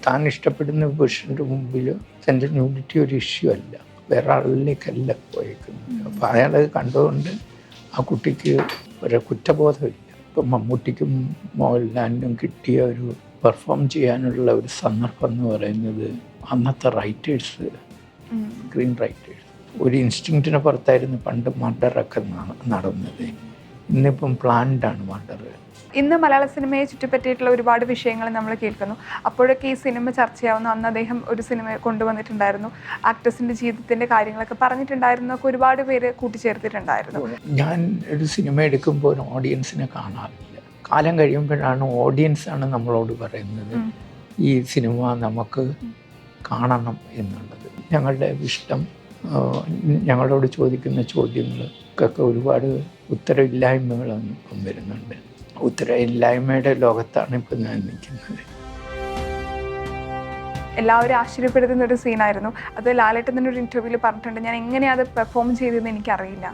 താൻ ഇഷ്ടപ്പെടുന്ന പുരുഷൻ്റെ മുമ്പിൽ തൻ്റെ ന്യൂഡിറ്റി ഒരു ഇഷ്യൂ അല്ല, വേറെ ആളിലേക്കല്ല പോയേക്കുന്നത്. അപ്പോൾ അയാളത് കണ്ടുകൊണ്ട് ആ കുട്ടിക്ക് ഒരു കുറ്റബോധമില്ല. ഇപ്പം മമ്മൂട്ടിക്കും മോഹൻലാലിനും കിട്ടിയ ഒരു പെർഫോം ചെയ്യാനുള്ള ഒരു സന്ദർഭം എന്ന് പറയുന്നത് അന്നത്തെ റൈറ്റേഴ്സ്, സ്ക്രീൻ റൈറ്റേഴ്സ് ഒരു ഇൻസ്റ്റിങ്ക്റ്റിനെ പുറത്തായിരുന്നു പണ്ട് മർഡറൊക്കെ നടന്നത്. ഇന്നിപ്പം പ്ലാൻഡാണ് മർഡർ. ഇന്ന് മലയാള സിനിമയെ ചുറ്റിപ്പറ്റിയിട്ടുള്ള ഒരുപാട് വിഷയങ്ങൾ നമ്മൾ കേൾക്കുന്നു. അപ്പോഴൊക്കെ ഈ സിനിമ ചർച്ചയാവുന്നു. അന്ന് അദ്ദേഹം ഒരു സിനിമ കൊണ്ടുവന്നിട്ടുണ്ടായിരുന്നു, ആക്ടേഴ്സിൻ്റെ ജീവിതത്തിൻ്റെ കാര്യങ്ങളൊക്കെ പറഞ്ഞിട്ടുണ്ടായിരുന്നു, ഒക്കെ ഒരുപാട് പേര് കൂട്ടിച്ചേർത്തിട്ടുണ്ടായിരുന്നു. ഞാൻ ഒരു സിനിമ എടുക്കുമ്പോൾ ഒരു ഓഡിയൻസിനെ കാണാറില്ല. കാലം കഴിയുമ്പോഴാണ് ഓഡിയൻസാണ് നമ്മളോട് പറയുന്നത് ഈ സിനിമ നമുക്ക് കാണണം എന്നുള്ളത്. ഞങ്ങളുടെ ഇഷ്ടം, ഞങ്ങളോട് ചോദിക്കുന്ന ചോദ്യങ്ങൾക്കൊക്കെ ഒരുപാട് ഉത്തരവില്ലായ്മകളാണ് ഇപ്പം വരുന്നുണ്ട്. ഉത്തരവില്ലായ്മയുടെ ലോകത്താണ് ഇപ്പം ഞാൻ നിൽക്കുന്നത്. എല്ലാവരും ആശ്ചര്യപ്പെടുത്തുന്ന ഒരു സീനായിരുന്നു അത്. ലാലേട്ടൻ തന്നെ ഒരു ഇൻ്റർവ്യൂവിൽ പറഞ്ഞിട്ടുണ്ട്, ഞാൻ എങ്ങനെയാണ് അത് പെർഫോം ചെയ്തതെന്ന് എനിക്കറിയില്ല.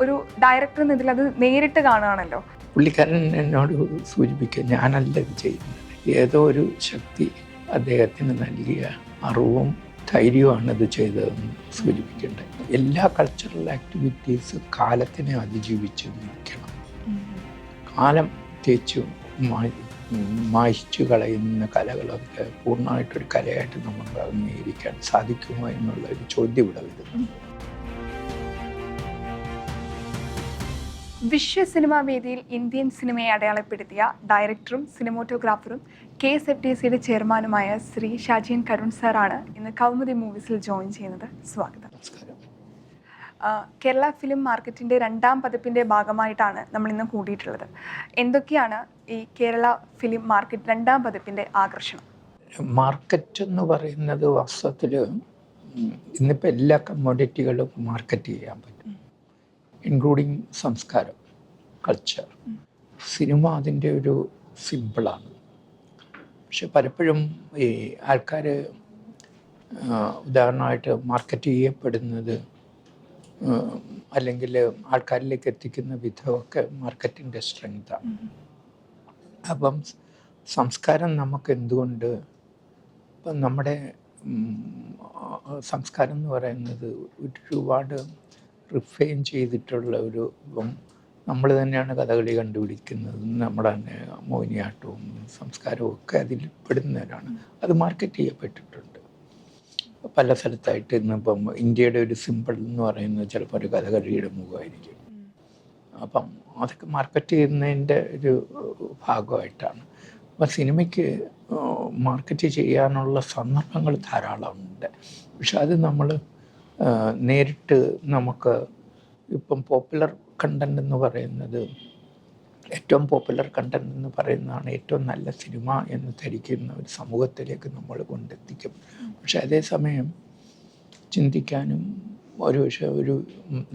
ഒരു ഡയറക്ടർ എന്നതിൽ അത് നേരിട്ട് കാണുകയാണല്ലോ. പുള്ളിക്കാരൻ എന്നോട് സൂചിപ്പിക്കുക, ഞാനല്ല ഇത് ചെയ്യുന്നത്, ഏതോ ഒരു ശക്തി അദ്ദേഹത്തിന് നൽകിയ അറിവും ധൈര്യവുമാണ് ഇത് ചെയ്തതെന്ന് സൂചിപ്പിക്കേണ്ടത്. എല്ലാ കൾച്ചറൽ ആക്ടിവിറ്റീസ് കാലത്തിനെ അതിജീവിച്ച് നിൽക്കണം. കാലം തേച്ചു മായ്ച്ചു കളയുന്ന കലകളൊക്കെ പൂർണ്ണമായിട്ടൊരു കലയായിട്ട് നമുക്ക് അംഗീകരിക്കാൻ സാധിക്കുമോ എന്നുള്ള ഒരു ചോദ്യം ഇവിടെ വരുന്നു. വിശ്വ സിനിമാ വേദിയിൽ ഇന്ത്യൻ സിനിമയെ അടയാളപ്പെടുത്തിയ ഡയറക്ടറും സിനിമോട്ടോഗ്രാഫറും KSFDCയുടെ ചെയർമാനുമായ ശ്രീ ഷാജിൻ കരുൺ സാറാണ് ഇന്ന് കൗമുദി മൂവീസിൽ ജോയിൻ ചെയ്യുന്നത്. സ്വാഗതം. കേരള ഫിലിം മാർക്കറ്റിൻ്റെ 2ാം പതിപ്പിൻ്റെ ഭാഗമായിട്ടാണ് നമ്മൾ ഇന്ന് കൂടിയിട്ടുള്ളത്. എന്തൊക്കെയാണ് ഈ കേരള ഫിലിം മാർക്കറ്റ് 2ാം പതിപ്പിൻ്റെ ആകർഷണം? മാർക്കറ്റ് എന്ന് പറയുന്നത് വാസ്തവത്തിൽ ഇന്നിപ്പോൾ എല്ലാ കമ്മോഡിറ്റികളും മാർക്കറ്റ് ചെയ്യാൻ പറ്റും, ഇൻക്ലൂഡിങ് സംസ്കാരം, കൾച്ചർ. സിനിമ അതിൻ്റെ ഒരു സിമ്പിളാണ്. പക്ഷെ പലപ്പോഴും ഈ ആൾക്കാർ ഉദാഹരണമായിട്ട് മാർക്കറ്റ് ചെയ്യപ്പെടുന്നത് അല്ലെങ്കിൽ ആൾക്കാരിലേക്ക് എത്തിക്കുന്ന വിധമൊക്കെ മാർക്കറ്റിൻ്റെ സ്ട്രെങ്താണ്. അപ്പം സംസ്കാരം നമുക്ക് എന്തുകൊണ്ട്, ഇപ്പം നമ്മുടെ സംസ്കാരം എന്ന് പറയുന്നത് ഒരുപാട് റിഫൈൻ ചെയ്തിട്ടുള്ള ഒരു, ഇപ്പം നമ്മൾ തന്നെയാണ് കഥകളി കണ്ടുപിടിക്കുന്നത്, നമ്മുടെ തന്നെ മോഹിനിയാട്ടവും സംസ്കാരവും ഒക്കെ അതിൽ പെടുന്നവരാണ്. അത് മാർക്കറ്റ് ചെയ്യപ്പെട്ടിട്ടുണ്ട് പല സ്ഥലത്തായിട്ട്. ഇന്നിപ്പം ഇന്ത്യയുടെ ഒരു സിമ്പിൾ എന്ന് പറയുന്നത് ചിലപ്പോൾ ഒരു കഥകളിയുടെ മുഖമായിരിക്കും. അപ്പം അതൊക്കെ മാർക്കറ്റ് ചെയ്യുന്നതിൻ്റെ ഒരു ഭാഗമായിട്ടാണ്. അപ്പം സിനിമയ്ക്ക് മാർക്കറ്റ് ചെയ്യാനുള്ള സന്ദർഭങ്ങൾ ധാരാളമുണ്ട്. പക്ഷെ അത് നമ്മൾ നേരിട്ട് നമുക്ക് ഇപ്പം പോപ്പുലർ കണ്ടൻറ് എന്ന് പറയുന്നത്, ഏറ്റവും പോപ്പുലർ കണ്ടൻറ് എന്ന് പറയുന്നതാണ് ഏറ്റവും നല്ല സിനിമ എന്ന് ധരിക്കുന്ന ഒരു സമൂഹത്തിലേക്ക് നമ്മൾ കൊണ്ടെത്തിക്കും. പക്ഷെ അതേസമയം ചിന്തിക്കാനും ഒരു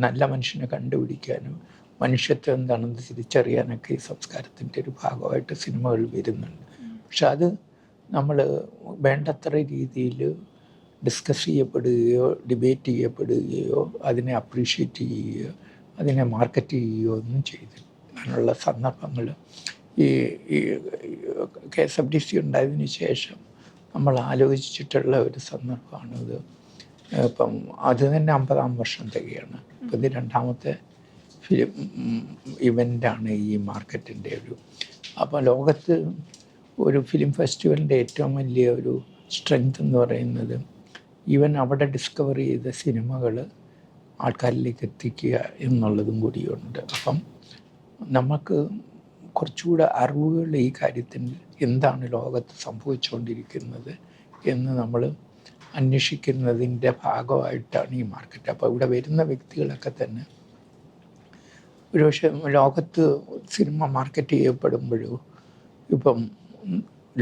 നല്ല മനുഷ്യനെ കണ്ടുപിടിക്കാനും മനുഷ്യത്വം എന്താണെന്ന് തിരിച്ചറിയാനൊക്കെ ഈ സംസ്കാരത്തിൻ്റെ ഒരു ഭാഗമായിട്ട് സിനിമകൾ വരുന്നുണ്ട്. പക്ഷെ അത് നമ്മൾ വേണ്ടത്ര രീതിയിൽ ഡിസ്കസ് ചെയ്യപ്പെടുകയോ ഡിബേറ്റ് ചെയ്യപ്പെടുകയോ അതിനെ അപ്രീഷിയേറ്റ് ചെയ്യുകയോ അതിനെ മാർക്കറ്റ് ചെയ്യുകയോ ഒന്നും ചെയ്തില്ല. അതിനുള്ള സന്ദർഭങ്ങൾ ഈ KSFDC ഉണ്ടായതിനു ശേഷം നമ്മൾ ആലോചിച്ചിട്ടുള്ള ഒരു സന്ദർഭമാണിത്. ഇപ്പം അത് തന്നെ 50-ാം വർഷം തികയാണ്. ഇപ്പം ഇത് 2ാമത്തെ ഫിലിം ഇവൻ്റാണ് ഈ മാർക്കറ്റിൻ്റെ ഒരു. അപ്പോൾ ലോകത്ത് ഒരു ഫിലിം ഫെസ്റ്റിവലിൻ്റെ ഏറ്റവും വലിയ ഒരു സ്ട്രെങ്ത് എന്ന് പറയുന്നത് ഈവൻ അവിടെ ഡിസ്കവർ ചെയ്ത സിനിമകൾ ആൾക്കാരിലേക്ക് എത്തിക്കുക എന്നുള്ളതും കൂടിയുണ്ട്. അപ്പം നമുക്ക് കുറച്ചുകൂടെ അറിവുകൾ ഈ കാര്യത്തിൽ എന്താണ് ലോകത്ത് സംഭവിച്ചുകൊണ്ടിരിക്കുന്നത് എന്ന് നമ്മൾ അന്വേഷിക്കുന്നതിൻ്റെ ഭാഗമായിട്ടാണ് ഈ മാർക്കറ്റ്. അപ്പോൾ ഇവിടെ വരുന്ന വ്യക്തികളൊക്കെ തന്നെ ഒരുപക്ഷെ ലോകത്ത് സിനിമ മാർക്കറ്റ് ചെയ്യപ്പെടുമ്പോഴും ഇപ്പം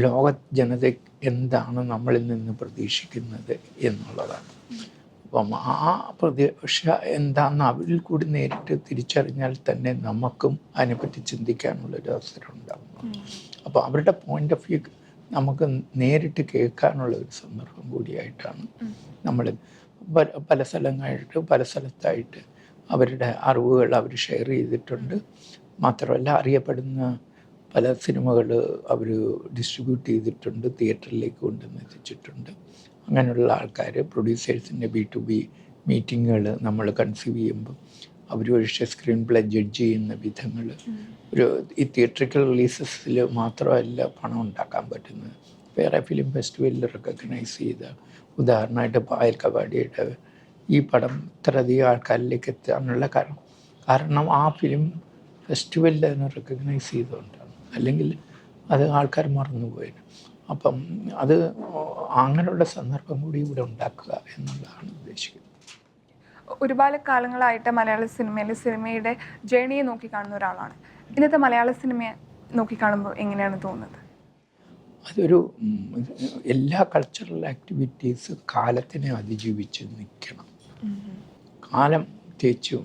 ലോക ജനത എന്താണ് നമ്മളിൽ നിന്ന് പ്രതീക്ഷിക്കുന്നത് എന്നുള്ളതാണ്. അപ്പം ആ പ്രതീക്ഷ എന്താണെന്ന് അവരിൽ കൂടി നേരിട്ട് തിരിച്ചറിഞ്ഞാൽ തന്നെ നമുക്കും അതിനെപ്പറ്റി ചിന്തിക്കാനുള്ളൊരു അവസരം ഉണ്ടാകുന്നു. അപ്പോൾ അവരുടെ പോയിൻ്റ് ഓഫ് വ്യൂ നമുക്ക് നേരിട്ട് കേൾക്കാനുള്ള ഒരു സന്ദർഭം കൂടിയായിട്ടാണ് നമ്മൾ പല സ്ഥലത്തായിട്ട് അവരുടെ അറിവുകൾ അവർ ഷെയർ ചെയ്തിട്ടുണ്ട്. മാത്രമല്ല അറിയപ്പെടുന്ന പല സിനിമകൾ അവർ ഡിസ്ട്രിബ്യൂട്ട് ചെയ്തിട്ടുണ്ട്, തിയേറ്ററിലേക്ക് കൊണ്ടുവന്ന് എത്തിച്ചിട്ടുണ്ട്. അങ്ങനെയുള്ള ആൾക്കാർ പ്രൊഡ്യൂസേഴ്സിൻ്റെ B2B മീറ്റിങ്ങുകൾ നമ്മൾ കൺസീവ് ചെയ്യുമ്പോൾ അവർ ഒരു സ്ക്രീൻ പ്ലേ ജഡ്ജ് ചെയ്യുന്ന വിധങ്ങൾ ഒരു ഈ തിയേറ്ററിക്കൽ റിലീസസിൽ മാത്രമല്ല പണം ഉണ്ടാക്കാൻ പറ്റുന്നത്. വേറെ ഫിലിം ഫെസ്റ്റിവലിൽ റെക്കഗ്നൈസ് ചെയ്ത, ഉദാഹരണമായിട്ട് പായൽ കബാഡിയുടെ ഈ പടം ഇത്രയധികം ആൾക്കാരിലേക്ക് എത്താനുള്ള കാരണം ആ ഫിലിം ഫെസ്റ്റിവലിൽ അതിനെ റെക്കഗ്നൈസ് ചെയ്തുകൊണ്ടാണ്. അല്ലെങ്കിൽ അത് ആൾക്കാർ മറന്നുപോയത്. അപ്പം അത് അങ്ങനെയുള്ള സന്ദർഭം കൂടി ഇവിടെ ഉണ്ടാക്കുക എന്നുള്ളതാണ് ഉദ്ദേശിക്കുന്നത്. ഒരുപാട് കാലങ്ങളായിട്ട് മലയാള സിനിമയുടെ ജേണിയെ നോക്കിക്കാണുന്ന ഒരാളാണ്. ഇന്നത്തെ മലയാള സിനിമയെ നോക്കിക്കാണുമ്പോൾ എങ്ങനെയാണ് തോന്നുന്നത്? അതൊരു എല്ലാ കൾച്ചറൽ ആക്ടിവിറ്റീസ് കാലത്തിനെ അതിജീവിച്ച് നിൽക്കണം. കാലം തേച്ചു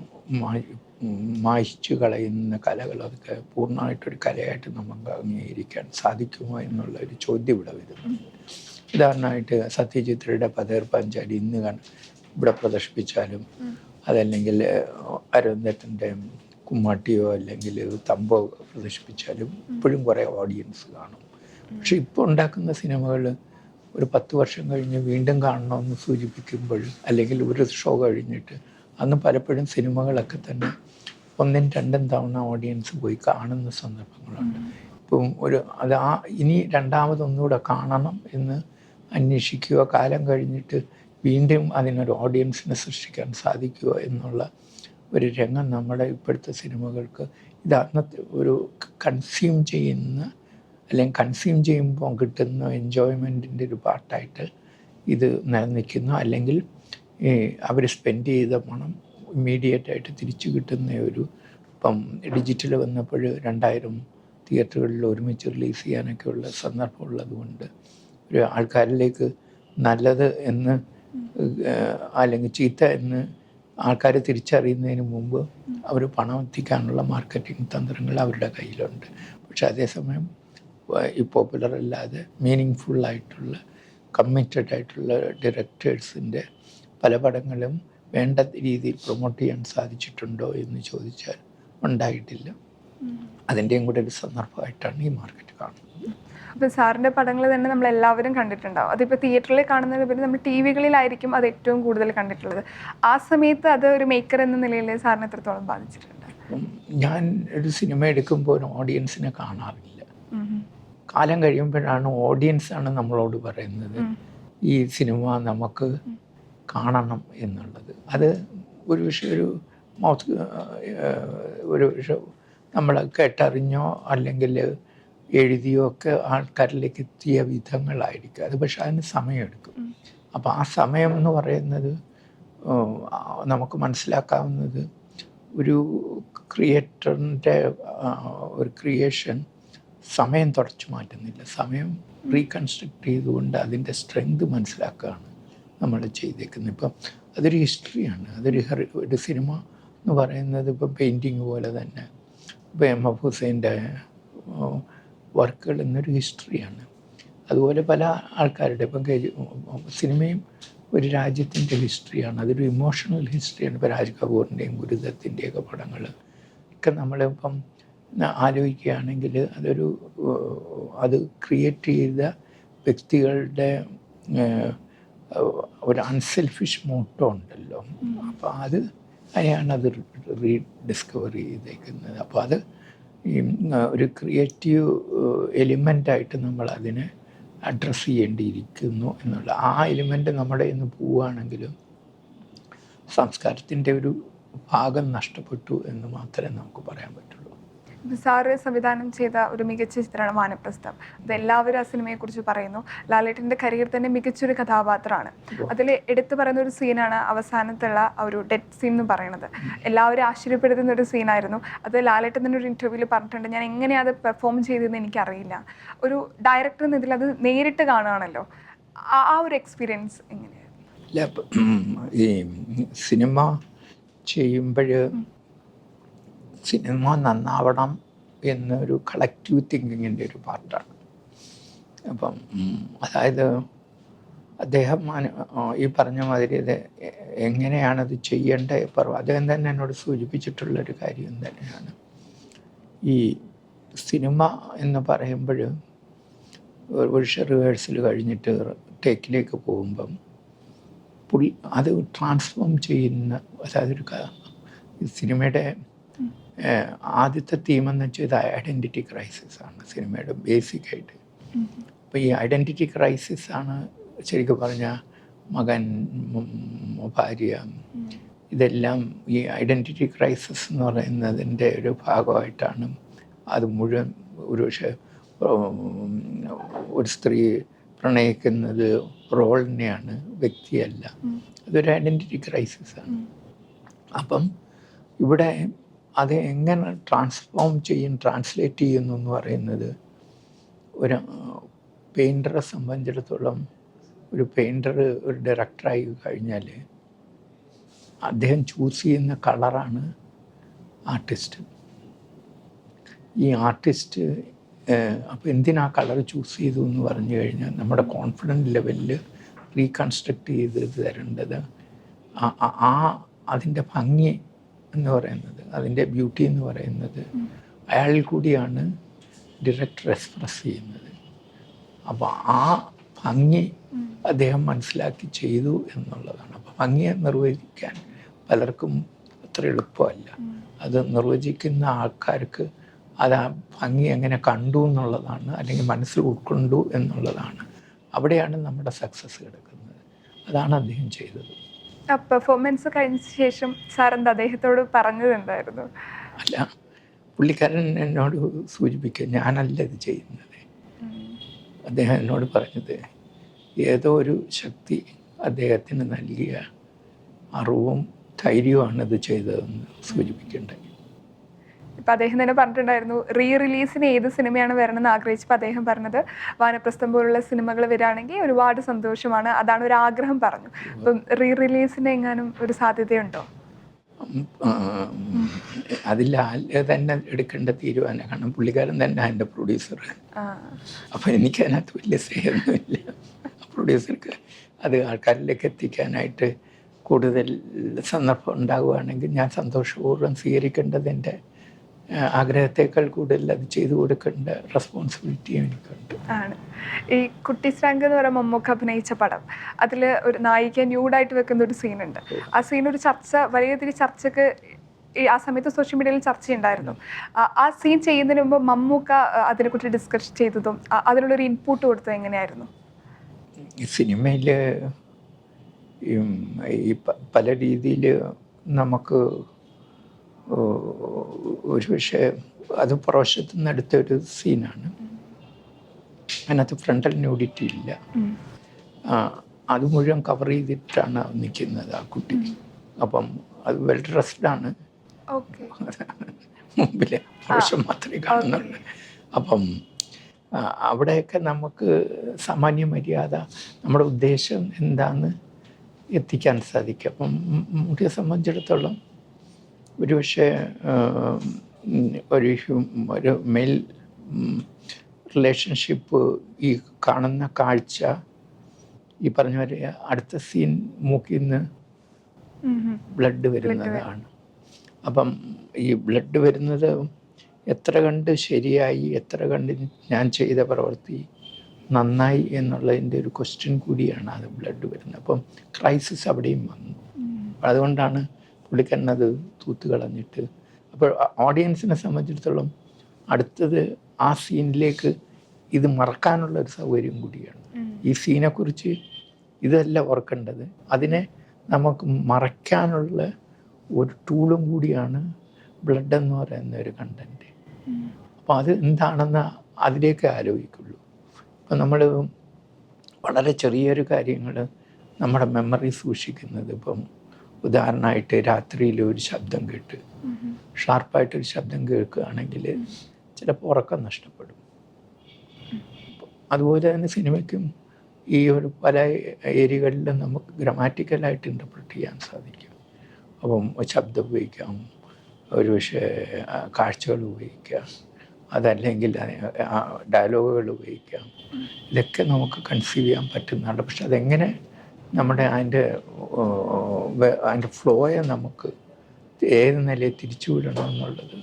മായ്ച്ചു കളയുന്ന കലകൾ അതൊക്കെ പൂർണ്ണമായിട്ടൊരു കലയായിട്ട് നമുക്ക് അംഗീകരിക്കാൻ സാധിക്കുമോ എന്നുള്ള ഒരു ചോദ്യം ഇവിടെ വരുന്നു. ഉദാഹരണമായിട്ട് സത്യജിത്രയുടെ പതേർ പാഞ്ചാലി ഇന്ന് ഇവിടെ പ്രദർശിപ്പിച്ചാലും, അതല്ലെങ്കിൽ അരുന്ധത്തിൻ്റെ കുമ്മാട്ടിയോ അല്ലെങ്കിൽ തമ്പോ പ്രദർശിപ്പിച്ചാലും ഇപ്പോഴും കുറേ ഓഡിയൻസ് കാണും. പക്ഷെ ഇപ്പോൾ ഉണ്ടാക്കുന്ന സിനിമകൾ ഒരു 10 വർഷം കഴിഞ്ഞ് വീണ്ടും കാണണമെന്ന് സൂചിപ്പിക്കുമ്പോൾ, അല്ലെങ്കിൽ ഒരു ഷോ കഴിഞ്ഞിട്ട് അന്ന് പലപ്പോഴും സിനിമകളൊക്കെ തന്നെ 1-2 തവണ ഓഡിയൻസ് പോയി കാണുന്ന സന്ദർഭങ്ങളുണ്ട്. ഇപ്പം ഇനി രണ്ടാമതൊന്നുകൂടെ കാണണം എന്ന് അന്വേഷിക്കുക, കാലം കഴിഞ്ഞിട്ട് വീണ്ടും അതിനൊരു ഓഡിയൻസിനെ സൃഷ്ടിക്കാൻ സാധിക്കുക എന്നുള്ള ഒരു രംഗം നമ്മുടെ ഇപ്പോഴത്തെ സിനിമകൾക്ക് ഇത് അന്നത്തെ ഒരു കൺസ്യൂം ചെയ്യുമ്പോൾ കിട്ടുന്ന എൻജോയ്മെൻറ്റിൻ്റെ ഒരു പാർട്ടായിട്ട് ഇത് നിലനിൽക്കുന്നു. അല്ലെങ്കിൽ അവർ സ്പെൻഡ് ചെയ്ത പണം ഇമ്മീഡിയറ്റായിട്ട് തിരിച്ചു കിട്ടുന്ന ഇപ്പം ഡിജിറ്റൽ വന്നപ്പോൾ 2000 തിയേറ്ററുകളിൽ ഒരുമിച്ച് റിലീസ് ചെയ്യാനൊക്കെയുള്ള സന്ദർഭമുള്ളത് കൊണ്ട് ഒരു ആൾക്കാരിലേക്ക് നല്ലത് എന്ന് അല്ലെങ്കിൽ ചീത്ത എന്ന് ആൾക്കാർ തിരിച്ചറിയുന്നതിന് മുമ്പ് അവർ പണം എത്തിക്കാനുള്ള മാർക്കറ്റിംഗ് തന്ത്രങ്ങൾ അവരുടെ കയ്യിലുണ്ട്. പക്ഷെ അതേസമയം ഈ പോപ്പുലർ അല്ലാതെ മീനിങ് ഫുള്ളായിട്ടുള്ള കമ്മിറ്റഡ് ആയിട്ടുള്ള ഡയറക്ടേഴ്സിൻ്റെ പല പടങ്ങളും വേണ്ട രീതിയിൽ പ്രൊമോട്ട് ചെയ്യാൻ സാധിച്ചിട്ടുണ്ടോ എന്ന് ചോദിച്ചാൽ ഉണ്ടായിട്ടില്ല. അതിൻ്റെയും കൂടെ ഒരു സന്ദർഭമായിട്ടാണ് ഈ മാർക്കറ്റ് കാണുന്നത്. അപ്പോൾ സാറിൻ്റെ പടങ്ങൾ തന്നെ നമ്മളെല്ലാവരും കണ്ടിട്ടുണ്ടാവും. അതിപ്പോൾ തിയേറ്ററിൽ കാണുന്നതിന് പിന്നെ നമ്മൾ TV കളിലായിരിക്കും അത് ഏറ്റവും കൂടുതൽ കണ്ടിട്ടുള്ളത്. ആ സമയത്ത് അത് ഒരു മേക്കർ എന്ന നിലയിൽ സാറിന് എത്രത്തോളം ബാധിച്ചിട്ടുണ്ട്? ഞാൻ ഒരു സിനിമ എടുക്കുമ്പോൾ ഒരു ഓഡിയൻസിനെ കാണാറില്ല. കാലം കഴിയുമ്പോഴാണ് ഓഡിയൻസാണ് നമ്മളോട് പറയുന്നത് ഈ സിനിമ നമുക്ക് കാണണം എന്നുള്ളത്. അത് ഒരു വിഷയം നമ്മൾ കേട്ടറിഞ്ഞോ അല്ലെങ്കിൽ എഴുതിയോ ഒക്കെ ആൾക്കാരിലേക്ക് എത്തിയ വിധങ്ങളായിരിക്കും അത്. പക്ഷെ അതിന് സമയമെടുക്കും. അപ്പോൾ ആ സമയം എന്ന് പറയുന്നത് നമുക്ക് മനസ്സിലാക്കാവുന്നത് ഒരു ക്രിയേറ്ററിൻ്റെ ഒരു ക്രിയേഷൻ സമയം തുടച്ചു മാറ്റുന്നില്ല, സമയം റീകൺസ്ട്രക്ട് ചെയ്തുകൊണ്ട് അതിൻ്റെ സ്ട്രെങ്ത് മനസ്സിലാക്കുകയാണ് നമ്മൾ ചെയ്തേക്കുന്നത്. ഇപ്പം അതൊരു ഹിസ്റ്ററിയാണ്. ഒരു സിനിമ എന്ന് പറയുന്നത് ഇപ്പം പെയിൻറ്റിങ് പോലെ തന്നെ ഇപ്പോൾ M.F. ഹുസൈൻ്റെ വർക്കുകൾ എന്നൊരു ഹിസ്റ്ററിയാണ്. അതുപോലെ പല ആൾക്കാരുടെ ഇപ്പം സിനിമയും ഒരു രാജ്യത്തിൻ്റെ ഹിസ്റ്ററിയാണ്. അതൊരു ഇമോഷണൽ ഹിസ്റ്ററിയാണ്. ഇപ്പോൾ രാജ് കപൂറിൻ്റെയും ഗുരുദത്തിൻ്റെയൊക്കെ പടങ്ങൾ ഒക്കെ നമ്മളിപ്പം ആലോചിക്കുകയാണെങ്കിൽ അത് ക്രിയേറ്റ് ചെയ്ത വ്യക്തികളുടെ ഒരു അൺസെൽഫിഷ് മോട്ടോ ഉണ്ടല്ലോ. അപ്പോൾ അതിനെയാണ് അത് റീഡിസ്കവർ ചെയ്തേക്കുന്നത്. അപ്പോൾ അത് ഒരു ക്രിയേറ്റീവ് എലിമെൻ്റായിട്ട് നമ്മൾ അതിനെ അഡ്രസ്സ് ചെയ്യേണ്ടിയിരിക്കുന്നു എന്നുള്ള ആ എലിമെൻ്റ് നമ്മുടെ ഇന്ന് പോവുകയാണെങ്കിലും സംസ്കാരത്തിൻ്റെ ഒരു ഭാഗം നഷ്ടപ്പെട്ടു എന്ന് മാത്രമേ നമുക്ക് പറയാൻ പറ്റുള്ളൂ. സാറ് സംവിധാനം ചെയ്ത ഒരു മികച്ച ചിത്രമാണ് വാനപ്രസ്ഥം. അതെല്ലാവരും ആ സിനിമയെക്കുറിച്ച് പറയുന്നു. ലാലേട്ടൻ്റെ കരിയർ തന്നെ മികച്ചൊരു കഥാപാത്രമാണ്. അതിൽ എടുത്തു പറയുന്ന ഒരു സീനാണ് അവസാനത്തുള്ള ഒരു ഡെഡ് സീൻ എന്ന് പറയുന്നത്. എല്ലാവരും ആശ്ചര്യപ്പെടുത്തുന്ന ഒരു സീനായിരുന്നു അത്. ലാലേട്ടൻ തന്നെ ഒരു ഇൻ്റർവ്യൂവിൽ പറഞ്ഞിട്ടുണ്ട്, ഞാൻ എങ്ങനെയാണ് അത് പെർഫോം ചെയ്തതെന്ന് എനിക്കറിയില്ല. ഒരു ഡയറക്ടർ എന്നതിൽ അത് നേരിട്ട് കാണുകയാണല്ലോ, ആ ഒരു എക്സ്പീരിയൻസ് എങ്ങനെയായിരുന്നു? ഈ സിനിമ ചെയ്യുമ്പോൾ സിനിമ നന്നാവണം എന്നൊരു കളക്റ്റീവ് തിങ്കിങ്ങിൻ്റെ ഒരു പാർട്ടാണ്. അപ്പം അതായത് അദ്ദേഹം ഈ പറഞ്ഞ മാതിരി ഇത് എങ്ങനെയാണത് ചെയ്യേണ്ടത് അദ്ദേഹം തന്നെ എന്നോട് സൂചിപ്പിച്ചിട്ടുള്ളൊരു കാര്യം തന്നെയാണ്. ഈ സിനിമ എന്ന് പറയുമ്പോൾ ഒരു പക്ഷേ റിഹേഴ്സൽ കഴിഞ്ഞിട്ട് ടേക്കിലേക്ക് പോകുമ്പം അത് ട്രാൻസ്ഫോം ചെയ്യുന്ന, അതായത് ഈ സിനിമയുടെ ആദ്യത്തെ തീമെന്ന് വെച്ചാൽ ഇത് ഐഡൻറ്റിറ്റി ക്രൈസിസ് ആണ് സിനിമയുടെ ബേസിക്കായിട്ട്. അപ്പോൾ ഈ ഐഡൻറ്റിറ്റി ക്രൈസിസ് ആണ് ശരിക്കും പറഞ്ഞാൽ മകൻ, ഭാര്യ, ഇതെല്ലാം ഈ ഐഡൻറ്റിറ്റി ക്രൈസിസ് എന്ന് പറയുന്നതിൻ്റെ ഒരു ഭാഗമായിട്ടാണ് അത് മുഴുവൻ. ഒരു പക്ഷേ ഒരു സ്ത്രീ പ്രണയിക്കുന്നത് റോളിനെയാണ്, വ്യക്തിയല്ല. അതൊരു ഐഡൻറ്റിറ്റി ക്രൈസിസാണ്. അപ്പം ഇവിടെ അത് എങ്ങനെ ട്രാൻസ്ഫോം ട്രാൻസ്ലേറ്റ് ചെയ്യുന്നു എന്ന് പറയുന്നത്, ഒരു പെയിൻറ്ററെ സംബന്ധിച്ചിടത്തോളം ഒരു പെയിൻറ്റർ ഒരു ഡയറക്ടറായി കഴിഞ്ഞാൽ അദ്ദേഹം ചൂസ് ചെയ്യുന്ന കളറാണ് ആർട്ടിസ്റ്റ്. ഈ ആർട്ടിസ്റ്റ് അപ്പോൾ എന്തിനാ കളർ ചൂസ് ചെയ്തു എന്ന് പറഞ്ഞു കഴിഞ്ഞാൽ നമ്മുടെ കോൺഫിഡൻറ്റ് ലെവലിൽ റീകൺസ്ട്രക്റ്റ് ചെയ്ത് തരേണ്ടത് അതിൻ്റെ ഭംഗി എന്ന് പറയുന്നത്, അതിൻ്റെ ബ്യൂട്ടി എന്ന് പറയുന്നത് അയാളിൽ കൂടിയാണ് ഡയറക്ടർ എക്സ്പ്രസ് ചെയ്യുന്നത്. അപ്പോൾ ആ ഭംഗി അദ്ദേഹം മനസ്സിലാക്കി ചെയ്തു എന്നുള്ളതാണ്. അപ്പോൾ ഭംഗിയെ നിർവചിക്കാൻ പലർക്കും അത്ര എളുപ്പമല്ല. അത് നിർവചിക്കുന്ന ആൾക്കാർക്ക് അത് ആ ഭംഗി എങ്ങനെ കണ്ടു എന്നുള്ളതാണ്, അല്ലെങ്കിൽ മനസ്സിൽ ഉൾക്കൊണ്ടു എന്നുള്ളതാണ്. അവിടെയാണ് നമ്മുടെ സക്സസ് കിടക്കുന്നത്. അതാണ് അദ്ദേഹം ചെയ്തത്. പെർഫോമൻസ് കഴിഞ്ഞ ശേഷം സാർ എന്താ അദ്ദേഹത്തോട് പറഞ്ഞത് എന്തായിരുന്നു? അല്ല, പുള്ളിക്കാരൻ എന്നോട് സൂചിപ്പിക്കുക, ഞാനല്ല ഇത് ചെയ്യുന്നത്. അദ്ദേഹം എന്നോട് പറഞ്ഞത് ഏതോ ഒരു ശക്തി അദ്ദേഹത്തിന് നൽകിയ അറിവും ധൈര്യവുമാണ് ഇത് ചെയ്തതെന്ന് സൂചിപ്പിക്കേണ്ടത്. ഇപ്പം അദ്ദേഹം തന്നെ പറഞ്ഞിട്ടുണ്ടായിരുന്നു, റിലീസിന് ഏത് സിനിമയാണ് വരണമെന്ന് ആഗ്രഹിച്ചപ്പോൾ അദ്ദേഹം പറഞ്ഞത് വാനപ്രസ്ഥം പോലുള്ള സിനിമകൾ വരികയാണെങ്കിൽ ഒരുപാട് സന്തോഷമാണ്, അതാണ് ഒരു ആഗ്രഹം പറഞ്ഞു. അപ്പം റിലീസിന് എങ്ങാനും ഒരു സാധ്യതയുണ്ടോ? അതിൽ തന്നെ എടുക്കേണ്ട തീരുമാനം. കാരണം പുള്ളിക്കാരൻ തന്നെ എൻ്റെ പ്രൊഡ്യൂസർ. അപ്പം എനിക്ക് അതിനകത്ത് വലിയ സ്നേഹമൊന്നുമില്ല. പ്രൊഡ്യൂസർക്ക് അത് ആൾക്കാരിലേക്ക് എത്തിക്കാനായിട്ട് കൂടുതൽ സന്ദർഭം ഉണ്ടാവുകയാണെങ്കിൽ ഞാൻ സന്തോഷപൂർവ്വം സ്വീകരിക്കേണ്ടത് എൻ്റെ ആഗ്രഹത്തേക്കാൾ കൂടുതൽ അത് ചെയ്തു കൊടുക്കേണ്ട റെസ്പോൺസിബിലിറ്റി എനിക്കുണ്ട്. ആണ്. ഈ കുട്ടി സ്രാങ്ക് എന്ന് പറയുമ്പോൾ മമ്മൂക്ക അഭിനയിച്ച പടം, അതിൽ ഒരു നായിക ന്യൂഡായിട്ട് വെക്കുന്ന ഒരു സീനുണ്ട്. ആ സീൻ ഒരു വലിയ ചർച്ചക്ക് ആ സമയത്ത് സോഷ്യൽ മീഡിയയിൽ ചർച്ചയുണ്ടായിരുന്നു. ആ സീൻ ചെയ്യുന്നതിന് മുമ്പ് മമ്മൂക്ക അതിനെക്കുറിച്ച് ഡിസ്കസ് ചെയ്തതും അതിനുള്ളൊരു ഇൻപുട്ട് കൊടുത്തത് എങ്ങനെയായിരുന്നു? ഈ സിനിമയിൽ ഈ പല രീതിയിൽ നമുക്ക് ഒരു പക്ഷേ അത് പുറവശത്തു നിന്ന് എടുത്തൊരു സീനാണ്. അതിനകത്ത് ഫ്രണ്ടൽ ന്യൂഡിറ്റി ഇല്ല. അത് മുഴുവൻ കവർ ചെയ്തിട്ടാണ് നിൽക്കുന്നത് ആ കുട്ടി. അപ്പം അത് വെൽ ഡ്രസ്ഡാണ്. മുമ്പിലെ പുരുഷൻ മാത്രമേ കാണുന്നുള്ളൂ. അപ്പം അവിടെയൊക്കെ നമുക്ക് സാമാന്യ മര്യാദ, നമ്മുടെ ഉദ്ദേശം എന്താണെന്ന് എത്തിക്കാൻ സാധിക്കും. അപ്പം മുടിയെ സംബന്ധിച്ചിടത്തോളം ഒരുപക്ഷെ ഒരു മെയിൽ റിലേഷൻഷിപ്പ് ഈ കാണുന്ന കാഴ്ച, ഈ പറഞ്ഞ പോലെ അടുത്ത സീൻ മൂക്കിൽ നിന്ന് ബ്ലഡ് വരുന്നതാണ്. അപ്പം ഈ ബ്ലഡ് വരുന്നത് എത്ര കണ്ട് ശരിയായി, എത്ര കണ്ട് ഞാൻ ചെയ്ത പ്രവൃത്തി നന്നായി എന്നുള്ളതിൻ്റെ ഒരു ക്വസ്റ്റ്യൻ കൂടിയാണ് അത് ബ്ലഡ് വരുന്നത്. അപ്പം ക്രൈസിസ് അവിടെയും വന്നു. അതുകൊണ്ടാണ് പുള്ളിക്കാരൻ അത് തൂത്ത് കളഞ്ഞിട്ട്. അപ്പോൾ ഓഡിയൻസിനെ സംബന്ധിച്ചിടത്തോളം അടുത്തത് ആ സീനിലേക്ക് ഇത് മറക്കാനുള്ളൊരു സൗകര്യം കൂടിയാണ്. ഈ സീനെക്കുറിച്ച് ഇതല്ല ഓർക്കേണ്ടത്, അതിനെ നമുക്ക് മറയ്ക്കാനുള്ള ഒരു ടൂളും കൂടിയാണ് ബ്ലഡ് എന്ന് പറയുന്ന ഒരു കണ്ടൻറ്റ്. അപ്പോൾ അത് എന്താണെന്ന് അതിലേക്ക് ആലോചിക്കുള്ളൂ. ഇപ്പം നമ്മൾ വളരെ ചെറിയൊരു കാര്യങ്ങൾ നമ്മുടെ മെമ്മറി സൂക്ഷിക്കുന്നത്, ഇപ്പം ഉദാഹരണമായിട്ട് രാത്രിയിൽ ഒരു ശബ്ദം കേട്ട് ഷാർപ്പായിട്ടൊരു ശബ്ദം കേൾക്കുകയാണെങ്കിൽ ചിലപ്പോൾ ഉറക്കം നഷ്ടപ്പെടും. അതുപോലെ തന്നെ സിനിമയ്ക്കും ഈ ഒരു പല ഏരിയകളിലും നമുക്ക് ഗ്രാമാറ്റിക്കലായിട്ട് ഇൻ്റർപ്രറ്റ് ചെയ്യാൻ സാധിക്കും. അപ്പം ശബ്ദം ഉപയോഗിക്കാം, ഒരു പക്ഷേ കാഴ്ചകൾ ഉപയോഗിക്കാം, അതല്ലെങ്കിൽ ഡയലോഗുകൾ ഉപയോഗിക്കാം. ഇതൊക്കെ നമുക്ക് കൺസീവ് ചെയ്യാൻ പറ്റുന്നതാണ്. പക്ഷെ അതെങ്ങനെ അതിൻ്റെ ഫ്ലോയെ നമുക്ക് ഏത് നിലയിൽ തിരിച്ചുവിടണം എന്നുള്ളത്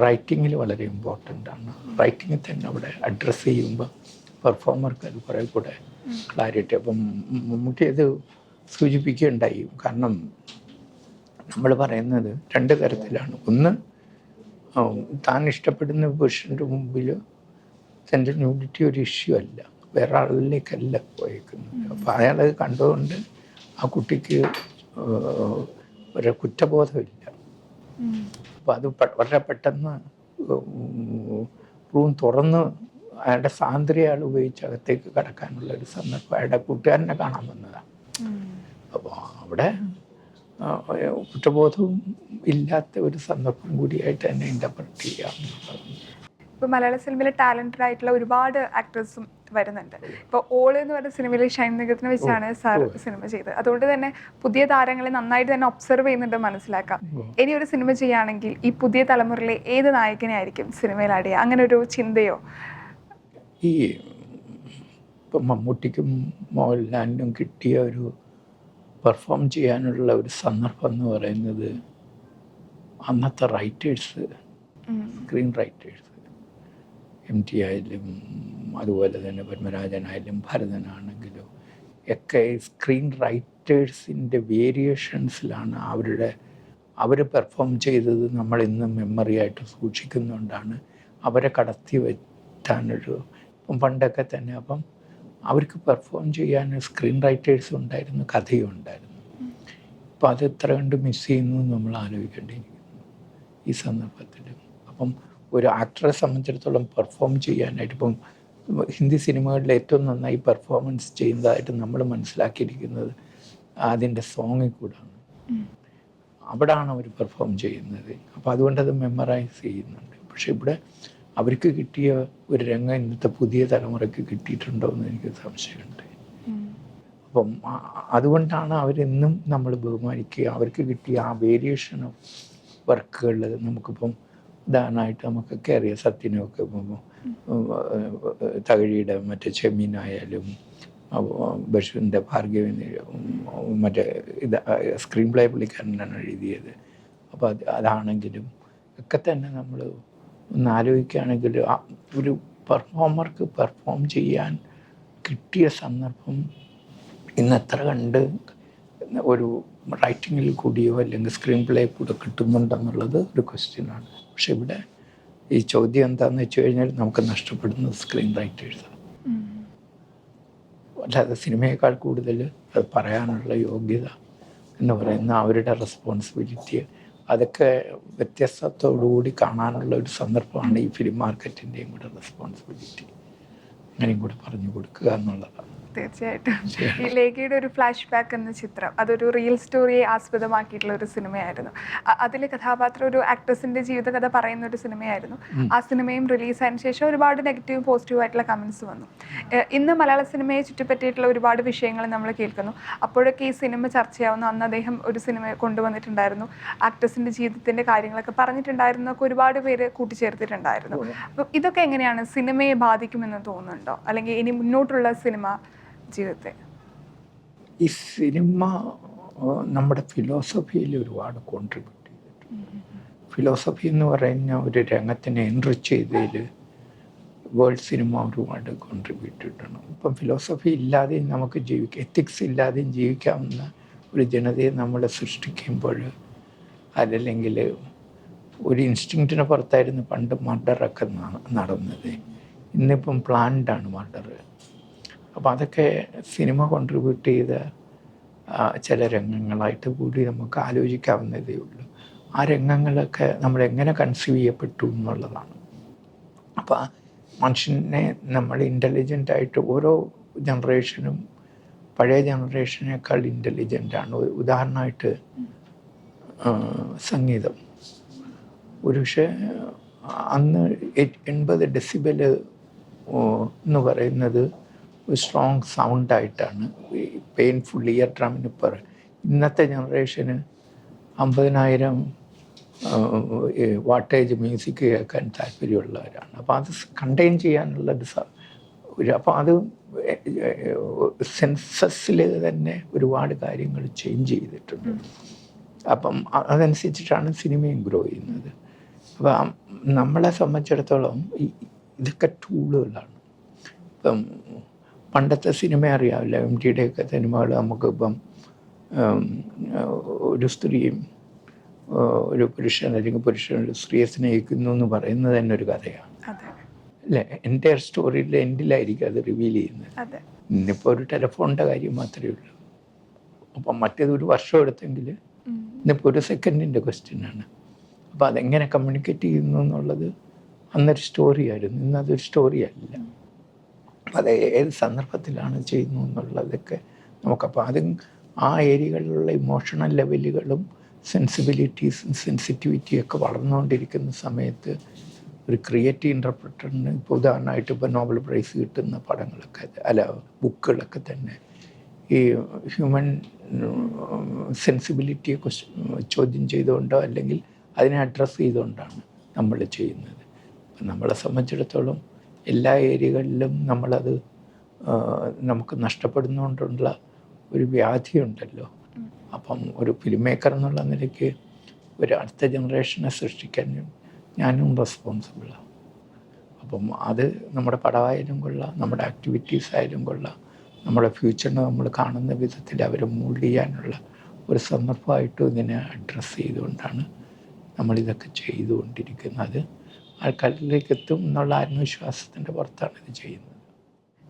റൈറ്റിങ്ങിൽ വളരെ ഇമ്പോർട്ടൻ്റ് ആണ്. റൈറ്റിങ്ങിൽ തന്നെ അവിടെ അഡ്രസ്സ് ചെയ്യുമ്പോൾ പെർഫോമർക്ക് അത് കുറേ കൂടെ ക്ലാരിറ്റി. അപ്പം മമ്മൂട്ടി അത് സൂചിപ്പിക്കുകയുണ്ടായി. കാരണം നമ്മൾ പറയുന്നത് രണ്ട് തരത്തിലാണ്. ഒന്ന്, താൻ ഇഷ്ടപ്പെടുന്ന പുരുഷൻ്റെ മുമ്പിൽ തൻ്റെ ന്യൂഡിറ്റി ഒരു ഇഷ്യൂ അല്ല, വേറെ ആളുകളിലേക്കല്ല പോയേക്കുന്നത്. അപ്പോൾ അയാളത് കണ്ടുകൊണ്ട് ആ കുട്ടിക്ക് ഒരു കുറ്റബോധമില്ല. അപ്പോൾ അത് വളരെ പെട്ടെന്ന് റൂം തുറന്ന് അയാളുടെ സ്വാതന്ത്ര്യം അയാൾ ഉപയോഗിച്ച് അകത്തേക്ക് കടക്കാനുള്ള ഒരു സന്ദർഭം അയാളുടെ കൂട്ടുകാരനെ കാണാൻ വന്നതാണ്. അപ്പോൾ അവിടെ കുറ്റബോധവും ഇല്ലാത്ത ഒരു സന്ദർഭം കൂടിയായിട്ട് തന്നെ ഇൻ്റർപ്രറ്റ് ചെയ്യാം. ഇപ്പോൾ മലയാള സിനിമയിൽ ടാലൻറ്റഡ് ആയിട്ടുള്ള ഒരുപാട് ആക്ടേഴ്സും വരുന്നുണ്ട്. ഇപ്പോൾ ഓള് എന്ന് പറഞ്ഞ സിനിമയിൽ ഷൈൻ നികത്തിനെ വെച്ചാണ് സാർ സിനിമ ചെയ്തത്. അതുകൊണ്ട് തന്നെ പുതിയ താരങ്ങളെ നന്നായിട്ട് തന്നെ ഒബ്സർവ് ചെയ്യുന്നുണ്ട്, മനസ്സിലാക്കാം. ഇനി ഒരു സിനിമ ചെയ്യുകയാണെങ്കിൽ ഈ പുതിയ തലമുറയിലെ ഏത് നായകനെ ആയിരിക്കും സിനിമയിൽ ആഡ് ചെയ്യുക, അങ്ങനെ ഒരു ചിന്തയോ? ഈ ഇപ്പം മമ്മൂട്ടിക്കും മോഹൻലാലിനും കിട്ടിയ ഒരു പെർഫോം ചെയ്യാനുള്ള ഒരു സന്ദർഭം എന്ന് പറയുന്നത് അന്നത്തെ റൈറ്റേഴ്സ്, സ്ക്രീൻ റൈറ്റേഴ്സ്, MT ആയാലും അതുപോലെ തന്നെ പത്മരാജനായാലും ഭരതനാണെങ്കിലും ഒക്കെ സ്ക്രീൻ റൈറ്റേഴ്സിൻ്റെ വേരിയേഷൻസിലാണ് അവർ പെർഫോം ചെയ്തത് നമ്മൾ ഇന്ന് മെമ്മറി ആയിട്ട് സൂക്ഷിക്കുന്നുകൊണ്ടാണ് അവരെ കടത്തി വെറ്റാനൊരു. ഇപ്പം പണ്ടൊക്കെ തന്നെ അപ്പം അവർക്ക് പെർഫോം ചെയ്യാൻ സ്ക്രീൻ റൈറ്റേഴ്സും ഉണ്ടായിരുന്നു, കഥയും ഉണ്ടായിരുന്നു. അപ്പം അത് എത്ര കണ്ട് മിസ് ചെയ്യുന്നു നമ്മൾ ആലോചിക്കേണ്ടിയിരിക്കുന്നു ഈ സന്ദർഭത്തിൽ. അപ്പം ഒരു ആക്ടറെ സംബന്ധിച്ചിടത്തോളം പെർഫോം ചെയ്യാനായിട്ട് ഇപ്പം ഹിന്ദി സിനിമകളിൽ ഏറ്റവും നന്നായി പെർഫോമൻസ് ചെയ്യുന്നതായിട്ട് നമ്മൾ മനസ്സിലാക്കിയിരിക്കുന്നത് അതിൻ്റെ സോങ്ങിൽ കൂടാണ്. അവിടാണ് അവർ പെർഫോം ചെയ്യുന്നത്. അപ്പോൾ അതുകൊണ്ടത് മെമ്മറൈസ് ചെയ്യുന്നുണ്ട്. പക്ഷെ ഇവിടെ അവർക്ക് കിട്ടിയ ഒരു രംഗം ഇന്നത്തെ പുതിയ തലമുറയ്ക്ക് കിട്ടിയിട്ടുണ്ടോ എന്ന് എനിക്ക് സംശയമുണ്ട്. അപ്പം അതുകൊണ്ടാണ് അവരെന്നും നമ്മൾ ബഹുമാനിക്കുക. അവർക്ക് കിട്ടിയ ആ വേരിയേഷൻ ഓഫ് വർക്കുകൾ നമുക്കിപ്പം ഉദാഹരണമായിട്ട് നമുക്കൊക്കെ അറിയാം. സത്യനൊക്കെ തകഴിയുടെ മറ്റേ ചെമ്മീനായാലും ബഷീറിൻ്റെ ഭാർഗവി മറ്റേ സ്ക്രീൻ പ്ലേ പുള്ളിക്കാരനാണ് എഴുതിയത്. അപ്പോൾ അതാണെങ്കിലും ഒക്കെ തന്നെ നമ്മൾ ഒന്ന് ആലോചിക്കുകയാണെങ്കിൽ ഒരു പെർഫോമർക്ക് പെർഫോം ചെയ്യാൻ കിട്ടിയ സന്ദർഭം ഇന്ന് എത്ര കണ്ട് ഒരു റൈറ്റിങ്ങിൽ കൂടിയോ അല്ലെങ്കിൽ സ്ക്രീൻ പ്ലേ കൂടെ കിട്ടുന്നുണ്ടെന്നുള്ളത് ഒരു ക്വസ്റ്റ്യനാണ്. പക്ഷെ ഇവിടെ ഈ ചോദ്യം എന്താണെന്ന് വെച്ച് കഴിഞ്ഞാൽ നമുക്ക് നഷ്ടപ്പെടുന്നത് സ്ക്രീൻ റൈറ്റേഴ്സാണ്. അല്ലാതെ സിനിമയേക്കാൾ കൂടുതൽ അത് പറയാനുള്ള യോഗ്യത എന്ന് പറയുന്ന അവരുടെ റെസ്പോൺസിബിലിറ്റി, അതൊക്കെ വ്യത്യസ്തത്തോടുകൂടി കാണാനുള്ള ഒരു സന്ദർഭമാണ് ഈ ഫിലിം മാർക്കറ്റിൻ്റെയും കൂടെ റെസ്പോൺസിബിലിറ്റി. അങ്ങനെയും കൂടെ പറഞ്ഞു കൊടുക്കുക എന്നുള്ളതാണ്. തീർച്ചയായിട്ടും. ഈ ലേഖയുടെ ഒരു ഫ്ലാഷ് ബാക്ക് എന്ന ചിത്രം അതൊരു റിയൽ സ്റ്റോറിയെ ആസ്പദമാക്കിയിട്ടുള്ള ഒരു സിനിമയായിരുന്നു. അതിലെ കഥാപാത്രം ഒരു ആക്ട്രസിൻ്റെ ജീവിതകഥ പറയുന്ന ഒരു സിനിമയായിരുന്നു. ആ സിനിമയും റിലീസായതിനു ശേഷം ഒരുപാട് നെഗറ്റീവും പോസിറ്റീവും ആയിട്ടുള്ള കമൻസ് വന്നു. ഇന്ന് മലയാള സിനിമയെ ചുറ്റിപ്പറ്റിയിട്ടുള്ള ഒരുപാട് വിഷയങ്ങൾ നമ്മൾ കേൾക്കുന്നു. അപ്പോഴൊക്കെ ഈ സിനിമ ചർച്ചയാവുന്നു. അന്ന് അദ്ദേഹം ഒരു സിനിമ കൊണ്ടുവന്നിട്ടുണ്ടായിരുന്നു, ആക്ട്രസിൻ്റെ ജീവിതത്തിൻ്റെ കാര്യങ്ങളൊക്കെ പറഞ്ഞിട്ടുണ്ടായിരുന്നൊക്കെ ഒരുപാട് പേര് കൂട്ടിച്ചേർത്തിട്ടുണ്ടായിരുന്നു. അപ്പം ഇതൊക്കെ എങ്ങനെയാണ് സിനിമയെ ബാധിക്കുമെന്ന് തോന്നുന്നുണ്ടോ, അല്ലെങ്കിൽ ഇനി മുന്നോട്ടുള്ള സിനിമ ജീവിതത്തെ? ഈ സിനിമ നമ്മുടെ ഫിലോസഫിയിൽ ഒരുപാട് കോൺട്രിബ്യൂട്ട് ചെയ്തിട്ടുണ്ട്. ഫിലോസഫി എന്ന് പറയുന്ന ഒരു രംഗത്തിനെ എൻറിച്ച് ചെയ്തതിൽ വേൾഡ് സിനിമ ഒരുപാട് കോൺട്രിബ്യൂട്ട് ചെയ്തിട്ടുണ്ട്. ഇപ്പം ഫിലോസഫി ഇല്ലാതെയും നമുക്ക് ജീവിക്കാം, എത്തിക്സ് ഇല്ലാതെയും ജീവിക്കാവുന്ന ഒരു ജനതയെ നമ്മൾ സൃഷ്ടിക്കുമ്പോൾ, അതല്ലെങ്കിൽ ഒരു ഇൻസ്റ്റിങ്ക്റ്റിന് പുറത്തായിരുന്നു പണ്ട് മർഡറൊക്കെ നടന്നത്. ഇന്നിപ്പം പ്ലാൻഡാണ് മർഡർ. അപ്പോൾ അതൊക്കെ സിനിമ കോൺട്രിബ്യൂട്ട് ചെയ്ത ചില രംഗങ്ങളായിട്ട് കൂടി നമുക്ക് ആലോചിക്കാവുന്നതേ ഉള്ളൂ. ആ രംഗങ്ങളൊക്കെ നമ്മൾ എങ്ങനെ കൺസീവ് ചെയ്യപ്പെട്ടു എന്നുള്ളതാണ്. അപ്പോൾ മനുഷ്യനെ നമ്മൾ ഇൻ്റലിജൻ്റായിട്ട് ഓരോ ജനറേഷനും പഴയ ജനറേഷനേക്കാൾ ഇൻ്റലിജൻ്റാണ്. ഉദാഹരണമായിട്ട് സംഗീതം. ഒരുപക്ഷെ അന്ന് 80 ഡെസിബൽ എന്ന് പറയുന്നത് ഒരു സ്ട്രോങ് സൗണ്ടായിട്ടാണ്, പെയിൻഫുൾ ഇയർ ഡ്രമിന് ഇന്നത്തെ ജനറേഷന് 50,000 വാട്ടേജ് മ്യൂസിക് കേൾക്കാൻ താല്പര്യമുള്ളവരാണ്. അപ്പോൾ അത് കണ്ടെയ്ൻ ചെയ്യാനുള്ളത് അപ്പോൾ അത് സെൻസസിൽ തന്നെ ഒരുപാട് കാര്യങ്ങൾ ചേഞ്ച് ചെയ്തിട്ടുണ്ട്. അപ്പം അതനുസരിച്ചിട്ടാണ് സിനിമയും ഗ്രോ ചെയ്യുന്നത്. അപ്പം നമ്മളെ സംബന്ധിച്ചിടത്തോളം ഇതൊക്കെ ടൂളുകളാണ്. ഇപ്പം പണ്ടത്തെ സിനിമ അറിയാമല്ലോ, MTയുടെയൊക്കെ സിനിമകൾ നമുക്കിപ്പം ഒരു സ്ത്രീയും ഒരു പുരുഷൻ അല്ലെങ്കിൽ പുരുഷൻ ഒരു സ്ത്രീയെ സ്നേഹിക്കുന്നു എന്ന് പറയുന്നത് തന്നെ ഒരു കഥയാണ് അല്ലേ. എൻ്റെ സ്റ്റോറിയുടെ എൻഡിലായിരിക്കും അത് റിവീൽ ചെയ്യുന്നത്. ഇന്നിപ്പോൾ ഒരു ടെലിഫോണിൻ്റെ കാര്യം മാത്രമേ ഉള്ളൂ. അപ്പം മറ്റേത് ഒരു വർഷം എടുത്തെങ്കിൽ ഇന്നിപ്പോൾ ഒരു സെക്കൻഡിൻ്റെ ക്വസ്റ്റ്യനാണ്. അപ്പോൾ അതെങ്ങനെ കമ്മ്യൂണിക്കേറ്റ് ചെയ്യുന്നു എന്നുള്ളത് അന്നൊരു സ്റ്റോറിയായിരുന്നു, ഇന്നതൊരു സ്റ്റോറി അല്ല. അത് ഏത് സന്ദർഭത്തിലാണ് ചെയ്യുന്നു എന്നുള്ളതൊക്കെ നമുക്കപ്പോൾ അതും ആ ഏരിയകളിലുള്ള ഇമോഷണൽ ലെവലുകളും സെൻസിബിലിറ്റീസും സെൻസിറ്റിവിറ്റിയും ഒക്കെ വളർന്നുകൊണ്ടിരിക്കുന്ന സമയത്ത് ഒരു ക്രിയേറ്റീവ് ഇൻ്റർപ്രറ്ററിന് ഇപ്പോൾ ഉദാഹരണമായിട്ട് ഇപ്പോൾ നോബൽ പ്രൈസ് കിട്ടുന്ന പടങ്ങളൊക്കെ അല്ല ബുക്കുകളൊക്കെ തന്നെ ഈ ഹ്യൂമൻ സെൻസിബിലിറ്റിയെ ചോദ്യം ചെയ്തുകൊണ്ടോ അല്ലെങ്കിൽ അതിനെ അഡ്രസ്സ് ചെയ്തുകൊണ്ടാണ് നമ്മൾ ചെയ്യുന്നത്. നമ്മളെ സംബന്ധിച്ചിടത്തോളം എല്ലാ ഏരിയകളിലും നമ്മളത് നമുക്ക് നഷ്ടപ്പെടുന്നതുകൊണ്ടുള്ള ഒരു വ്യാധിയുണ്ടല്ലോ. അപ്പം ഒരു ഫിലിം മേക്കർ എന്നുള്ള നിലയ്ക്ക് ഒരു അടുത്ത ജനറേഷനെ സൃഷ്ടിക്കാൻ ഞാനും റെസ്പോൺസിബിളാണ്. അപ്പം അത് നമ്മുടെ പടമായാലും കൊള്ളാം, നമ്മുടെ ആക്ടിവിറ്റീസ് ആയാലും കൊള്ളാം, നമ്മുടെ ഫ്യൂച്ചറിനെ നമ്മൾ കാണുന്ന വിധത്തിൽ അവരെ മോൾഡ് ചെയ്യാനുള്ള ഒരു സന്ദർഭമായിട്ടും ഇതിനെ അഡ്രസ്സ് ചെയ്തുകൊണ്ടാണ് നമ്മളിതൊക്കെ ചെയ്തുകൊണ്ടിരിക്കുന്നത്. ആൾക്കാരിലേക്ക് എത്തും എന്നുള്ള ആത്മവിശ്വാസത്തിൻ്റെ പുറത്താണ് ഇത് ചെയ്യുന്നത്.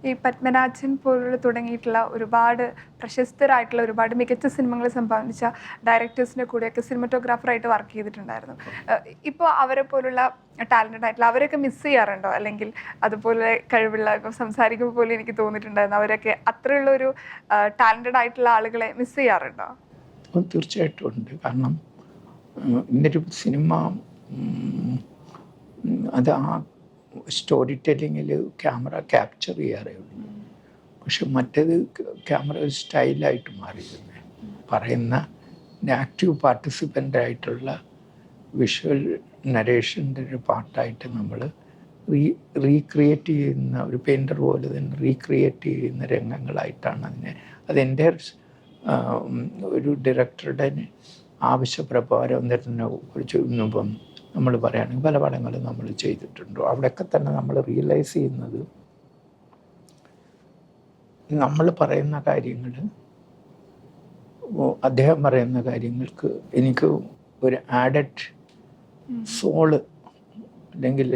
ഈ പത്മരാജൻ പോലുള്ള തുടങ്ങിയിട്ടുള്ള ഒരുപാട് പ്രശസ്തരായിട്ടുള്ള ഒരുപാട് മികച്ച സിനിമകൾ സംഭാവനിച്ച ഡയറക്ടേഴ്സിൻ്റെ കൂടെയൊക്കെ സിനിമറ്റോഗ്രാഫറായിട്ട് വർക്ക് ചെയ്തിട്ടുണ്ടായിരുന്നു. ഇപ്പോൾ അവരെ പോലുള്ള ടാലൻറ്റഡ് ആയിട്ടുള്ള അവരൊക്കെ മിസ് ചെയ്യാറുണ്ടോ? അല്ലെങ്കിൽ അതുപോലെ കഴിവുള്ള ഇപ്പം സംസാരിക്കുമ്പോൾ പോലും എനിക്ക് തോന്നിയിട്ടുണ്ടായിരുന്നു അവരൊക്കെ അത്രയുള്ള ഒരു ടാലൻറ്റഡ് ആയിട്ടുള്ള ആളുകളെ മിസ് ചെയ്യാറുണ്ടോ? തീർച്ചയായിട്ടും ഉണ്ട്. കാരണം ഇന്നൊരു സിനിമ അത് ആ സ്റ്റോറി ടെല്ലിങ്ങിൽ ക്യാമറ ക്യാപ്ചർ ചെയ്യാറേ ഉള്ളൂ. പക്ഷെ മറ്റേത് ക്യാമറ ഒരു സ്റ്റൈലായിട്ട് മാറിയിരുന്നത്, പറയുന്ന ആക്റ്റീവ് പാർട്ടിസിപ്പൻ്റായിട്ടുള്ള വിഷ്വൽ നരേഷൻ്റെ ഒരു പാർട്ടായിട്ട് നമ്മൾ റീക്രിയേറ്റ് ചെയ്യുന്ന ഒരു പെയിൻറ്റർ പോലെ തന്നെ റീക്രിയേറ്റ് ചെയ്യുന്ന രംഗങ്ങളായിട്ടാണ് അതിനെ അതെൻ്റെ ഒരു ഡയറക്ടറുടെ ആവശ്യപ്രകാരം തന്നെ കുറിച്ച് ഇന്നിപ്പം നമ്മൾ പറയുകയാണെങ്കിൽ പല പടങ്ങളും നമ്മൾ ചെയ്തിട്ടുണ്ടോ അവിടെയൊക്കെ തന്നെ നമ്മൾ റിയലൈസ് ചെയ്യുന്നത് നമ്മൾ പറയുന്ന കാര്യങ്ങൾ അദ്ദേഹം പറയുന്ന കാര്യങ്ങൾക്ക് എനിക്ക് ഒരു ആഡഡ് സോള് അല്ലെങ്കിൽ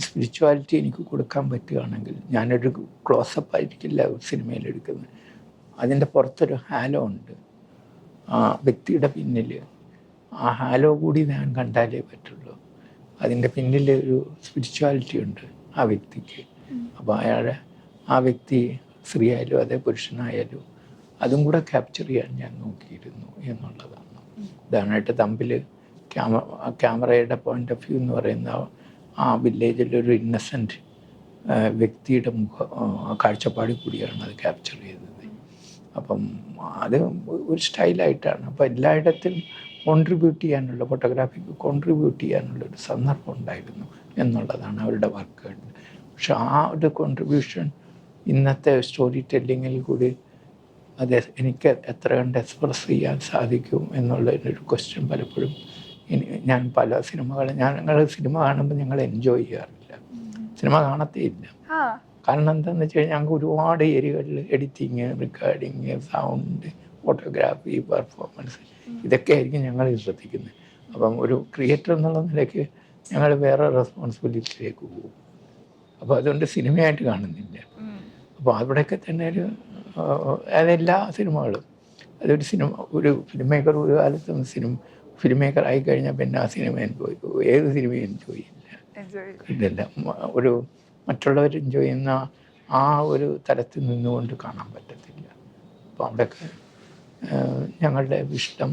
സ്പിരിച്വാലിറ്റി എനിക്ക് കൊടുക്കാൻ പറ്റുകയാണെങ്കിൽ ഞാനൊരു ക്ലോസപ്പ് ആയിരിക്കില്ല സിനിമയിലെടുക്കുന്നത്. അതിൻ്റെ പുറത്തൊരു ഹാലോ ഉണ്ട്, ആ വ്യക്തിയുടെ പിന്നിൽ ആ ഹാലോ കൂടി ഞാൻ കണ്ടാലേ പറ്റുള്ളൂ. അതിൻ്റെ പിന്നിൽ ഒരു സ്പിരിച്വാലിറ്റി ഉണ്ട് ആ വ്യക്തിക്ക്. അപ്പോൾ അയാളെ ആ വ്യക്തി സ്ത്രീ ആയാലും അതേ പുരുഷനായാലും അതും കൂടെ ക്യാപ്ചർ ചെയ്യാൻ ഞാൻ നോക്കിയിരുന്നു എന്നുള്ളതാണ്. ഉദാഹരണമായിട്ട് തമ്പിൽ ക്യാമറയുടെ പോയിൻ്റ് ഓഫ് വ്യൂ എന്ന് പറയുന്ന ആ വില്ലേജിലൊരു ഇന്നസെൻറ്റ് വ്യക്തിയുടെ കാഴ്ചപ്പാടിൽ കൂടിയാണ് അത് ക്യാപ്ചർ ചെയ്തത്. അപ്പം അത് ഒരു സ്റ്റൈലായിട്ടാണ്. അപ്പോൾ എല്ലായിടത്തും കോൺട്രിബ്യൂട്ട് ചെയ്യാനുള്ള ഫോട്ടോഗ്രാഫിക്ക് കോൺട്രിബ്യൂട്ട് ചെയ്യാനുള്ളൊരു സന്ദർഭം ഉണ്ടായിരുന്നു എന്നുള്ളതാണ് അവരുടെ വർക്കുകളിൽ. പക്ഷെ ആ ഒരു കോൺട്രിബ്യൂഷൻ ഇന്നത്തെ സ്റ്റോറി ടെല്ലിങ്ങിൽ കൂടി അത് എനിക്ക് എത്ര കണ്ട് എക്സ്പ്രസ് ചെയ്യാൻ സാധിക്കും എന്നുള്ളതിനൊരു ക്വസ്റ്റ്യൻ പലപ്പോഴും ഞാൻ പല ഞങ്ങൾ സിനിമ കാണുമ്പോൾ ഞങ്ങൾ എൻജോയ് ചെയ്യാറില്ല, സിനിമ കാണത്തേ ഇല്ല. കാരണം എന്താണെന്ന് വെച്ച് കഴിഞ്ഞാൽ ഞങ്ങൾക്ക് ഒരുപാട് ഏരിയകളിൽ editing, recording, sound, photography, performance ഇതൊക്കെ ആയിരിക്കും ഞങ്ങൾ ശ്രദ്ധിക്കുന്നത്. അപ്പം ഒരു ക്രിയേറ്റർ എന്നുള്ള നിലയ്ക്ക് ഞങ്ങൾ വേറെ റെസ്പോൺസിബിലിറ്റിയിലേക്ക് പോകും. അപ്പോൾ അതുകൊണ്ട് സിനിമയായിട്ട് കാണുന്നില്ല. അപ്പോൾ അവിടെയൊക്കെ തന്നെ അതെല്ലാ സിനിമകളും അതൊരു ഒരു ഫിലിം മേക്കർ ഒരു കാലത്തും ഫിലിം മേക്കർ ആയിക്കഴിഞ്ഞാൽ പിന്നെ ആ സിനിമ എൻജോയ് ഏത് സിനിമയും എൻജോയ് ഇല്ല. ഒരു മറ്റുള്ളവർ എൻജോയ് ചെയ്യുന്ന ആ ഒരു തലത്തിൽ നിന്നുകൊണ്ട് കാണാൻ പറ്റത്തില്ല. അപ്പോൾ അവിടെയൊക്കെ ഞങ്ങളുടെ ഇഷ്ടം,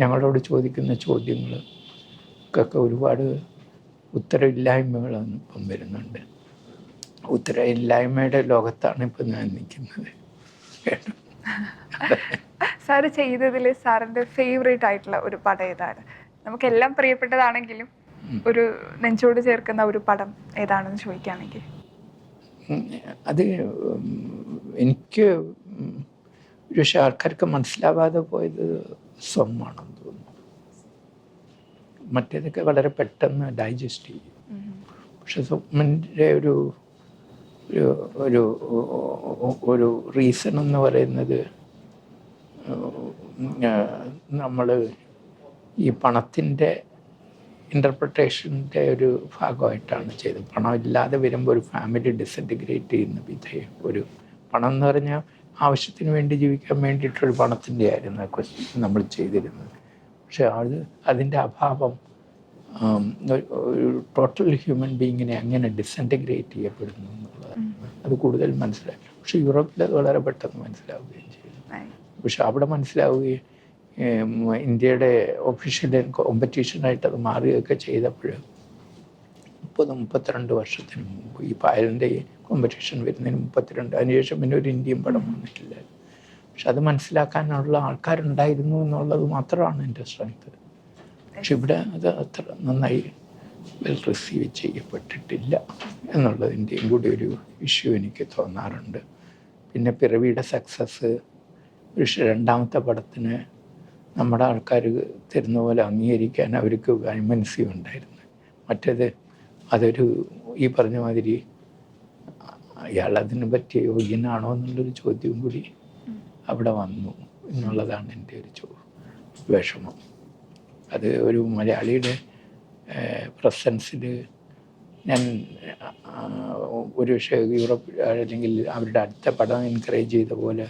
ഞങ്ങളോട് ചോദിക്കുന്ന ചോദ്യങ്ങൾക്കൊക്കെ ഒരുപാട് ഉത്തരവില്ലായ്മകളാണ് ഇപ്പം വരുന്നുണ്ട്. ഉത്തരവില്ലായ്മയുടെ ലോകത്താണ് ഇപ്പം ഞാൻ നിൽക്കുന്നത്. സാറ് ചെയ്തതിൽ സാറിൻ്റെ ഫേവറേറ്റ് ആയിട്ടുള്ള ഒരു പടം ഏതാണ്? നമുക്കെല്ലാം പ്രിയപ്പെട്ടതാണെങ്കിലും ഒരു നെഞ്ചോട് ചേർക്കുന്ന ഒരു പടം ഏതാണെന്ന് ചോദിക്കുകയാണെങ്കിൽ അത് എനിക്ക് പക്ഷെ ആൾക്കാർക്ക് മനസ്സിലാവാതെ പോയത് സ്വമാണെന്ന് തോന്നുന്നു. മറ്റേതൊക്കെ വളരെ പെട്ടെന്ന് ഡൈജസ്റ്റ് ചെയ്യും. പക്ഷെ സ്വപ്നൻ്റെ ഒരു ഒരു ഒരു റീസൺ എന്ന് പറയുന്നത് നമ്മൾ ഈ പണത്തിൻ്റെ ഇൻ്റർപ്രിട്ടേഷൻ്റെ ഒരു ഭാഗമായിട്ടാണ് ചെയ്തത്. പണമില്ലാതെ വരുമ്പോൾ ഒരു ഫാമിലി ഡിസൻറ്റിഗ്രേറ്റ് ചെയ്യുന്ന വിധേയം ഒരു പണം എന്ന് പറഞ്ഞാൽ ആവശ്യത്തിന് വേണ്ടി ജീവിക്കാൻ വേണ്ടിയിട്ടൊരു പണത്തിൻ്റെ ആയിരുന്നു ക്വസ്റ്റ്യൻ നമ്മൾ ചെയ്തിരുന്നത്. പക്ഷെ അതിൻ്റെ അഭാവം ഒരു ടോട്ടൽ ഹ്യൂമൻ ബീയിങ്ങിനെ അങ്ങനെ ഡിസൻറ്റിഗ്രേറ്റ് ചെയ്യപ്പെടുന്നു എന്നുള്ളതാണ്. അത് കൂടുതൽ മനസ്സിലായി. പക്ഷേ യൂറോപ്പിൽ അത് വളരെ പെട്ടെന്ന് മനസ്സിലാവുകയും ചെയ്തു. പക്ഷെ അവിടെ മനസ്സിലാവുകയും ഇന്ത്യയുടെ ഒഫീഷ്യൽ കോമ്പറ്റീഷനായിട്ട് അത് മാറുകയൊക്കെ ചെയ്തപ്പോൾ 32 വർഷത്തിന് മുമ്പ് ഈ പായലിൻ്റെ കോമ്പറ്റീഷൻ വരുന്നതിന് 32, അതിനുശേഷം പിന്നെ ഒരു ഇന്ത്യൻ പടം വന്നിട്ടില്ല. പക്ഷെ അത് മനസ്സിലാക്കാനുള്ള ആൾക്കാരുണ്ടായിരുന്നു എന്നുള്ളത് മാത്രമാണ് എൻ്റെ സ്ട്രെങ്ത്. പക്ഷെ ഇവിടെ അത് അത്ര നന്നായി വെൽ റിസീവ് ചെയ്യപ്പെട്ടിട്ടില്ല എന്നുള്ളതിൻ്റെയും കൂടി ഒരു ഇഷ്യൂ എനിക്ക് തോന്നാറുണ്ട്. പിന്നെ പിറവിയുടെ സക്സസ് രണ്ടാമത്തെ പടത്തിന് നമ്മുടെ ആൾക്കാർ തരുന്ന പോലെ അംഗീകരിക്കാൻ അവർക്ക് വൈമനസ്യം ഉണ്ടായിരുന്നു. മറ്റേത് അതൊരു ഈ പറഞ്ഞ മാതിരി അയാൾ അതിന് പറ്റിയ യോഗ്യനാണോ എന്നുള്ളൊരു ചോദ്യവും കൂടി അവിടെ വന്നു എന്നുള്ളതാണ് എൻ്റെ ഒരു വിഷമം. അത് ഒരു മലയാളിയുടെ പ്രസൻസിൽ ഞാൻ ഒരു പക്ഷേ യൂറോപ്പ് അല്ലെങ്കിൽ അവരുടെ അടുത്ത പടം എൻകറേജ് ചെയ്ത പോലെ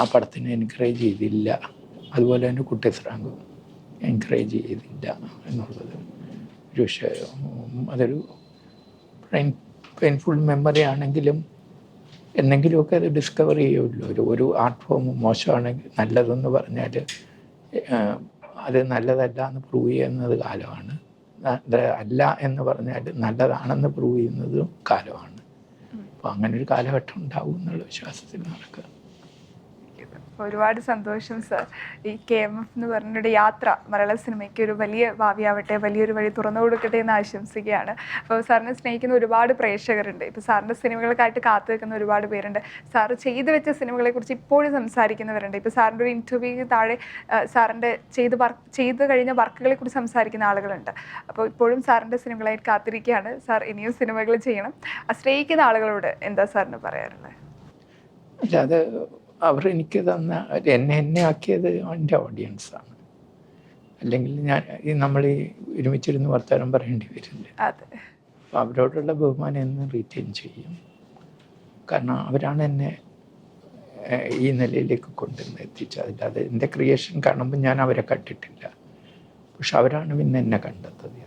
ആ പടത്തിനെ എൻകറേജ് ചെയ്തില്ല. അതുപോലെ തന്നെ കുട്ടിസ്രാങ്കും എൻകറേജ് ചെയ്തില്ല എന്നുള്ളത് ഒരു വിഷയം. അതൊരു പെയിൻഫുൾ മെമ്മറി ആണെങ്കിലും എന്നെങ്കിലുമൊക്കെ അത് ഡിസ്കവർ ചെയ്യുമല്ലോ. ഒരു ആർട്ട് ഫോം മോശമാണെങ്കിൽ നല്ലതെന്ന് പറഞ്ഞാൽ അത് നല്ലതല്ല എന്ന് പ്രൂവ് ചെയ്യുന്നത് കാലമാണ്. അല്ല എന്ന് പറഞ്ഞാൽ നല്ലതാണെന്ന് പ്രൂവ് ചെയ്യുന്നതും കാലമാണ്. അപ്പോൾ അങ്ങനൊരു കാലഘട്ടം ഉണ്ടാവും എന്നുള്ള വിശ്വാസത്തിൽ നടക്കുക. ഒരുപാട് സന്തോഷം സർ. ഈ KMF എന്ന് പറഞ്ഞൊരു യാത്ര മലയാള സിനിമയ്ക്ക് ഒരു വലിയ ഭാവിയാവട്ടെ, വലിയൊരു വഴി തുറന്നു കൊടുക്കട്ടെ എന്ന് ആശംസിക്കുകയാണ്. അപ്പോൾ സാറിനെ സ്നേഹിക്കുന്ന ഒരുപാട് പ്രേക്ഷകരുണ്ട്. ഇപ്പോൾ സാറിൻ്റെ സിനിമകൾക്കായിട്ട് കാത്തു നിൽക്കുന്ന ഒരുപാട് പേരുണ്ട്. സാറ് ചെയ്തു വെച്ച സിനിമകളെക്കുറിച്ച് ഇപ്പോഴും സംസാരിക്കുന്നവരുണ്ട്. ഇപ്പോൾ സാറിൻ്റെ ഒരു ഇൻ്റർവ്യൂക്ക് താഴെ സാറിൻ്റെ ചെയ്ത് കഴിഞ്ഞ വർക്കുകളെക്കുറിച്ച് സംസാരിക്കുന്ന ആളുകളുണ്ട്. അപ്പോൾ ഇപ്പോഴും സാറിൻ്റെ സിനിമകളായിട്ട് കാത്തിരിക്കുകയാണ്. സാർ ഇനിയും സിനിമകൾ ചെയ്യണം. സ്നേഹിക്കുന്ന ആളുകളോട് എന്താ സാറിന് പറയാറുള്ളത്? അല്ല, അത് അവർ എനിക്ക് തന്ന എന്നെ ആക്കിയത് എൻ്റെ ഓഡിയൻസാണ്. അല്ലെങ്കിൽ നമ്മൾ ഈ ഒരുമിച്ചിരുന്ന് വർത്തമാനം പറയേണ്ടി വരില്ല. അപ്പോൾ അവരോടുള്ള ബഹുമാനം എന്ന് റീറ്റെയിൻ ചെയ്യും. കാരണം അവരാണ് എന്നെ ഈ നിലയിലേക്ക് കൊണ്ടുവന്ന് എത്തിച്ചത്. അല്ലാതെ എൻ്റെ ക്രിയേഷൻ കാണുമ്പോൾ ഞാൻ അവരെ കണ്ടിട്ടില്ല. പക്ഷെ അവരാണ് പിന്നെ എന്നെ കണ്ടെത്തത്.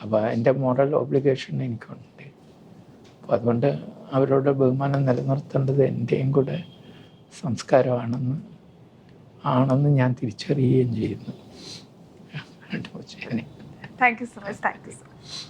അപ്പോൾ എൻ്റെ മോറൽ ഓബ്ലിഗേഷൻ എനിക്കുണ്ട്. അപ്പോൾ അതുകൊണ്ട് അവരോട് ബഹുമാനം നിലനിർത്തേണ്ടത് എൻ്റെയും കൂടെ സംസ്കാരമാണെന്ന് ഞാൻ തിരിച്ചറിയുകയും ചെയ്യുന്നു. Thank you so much. Thank you so much.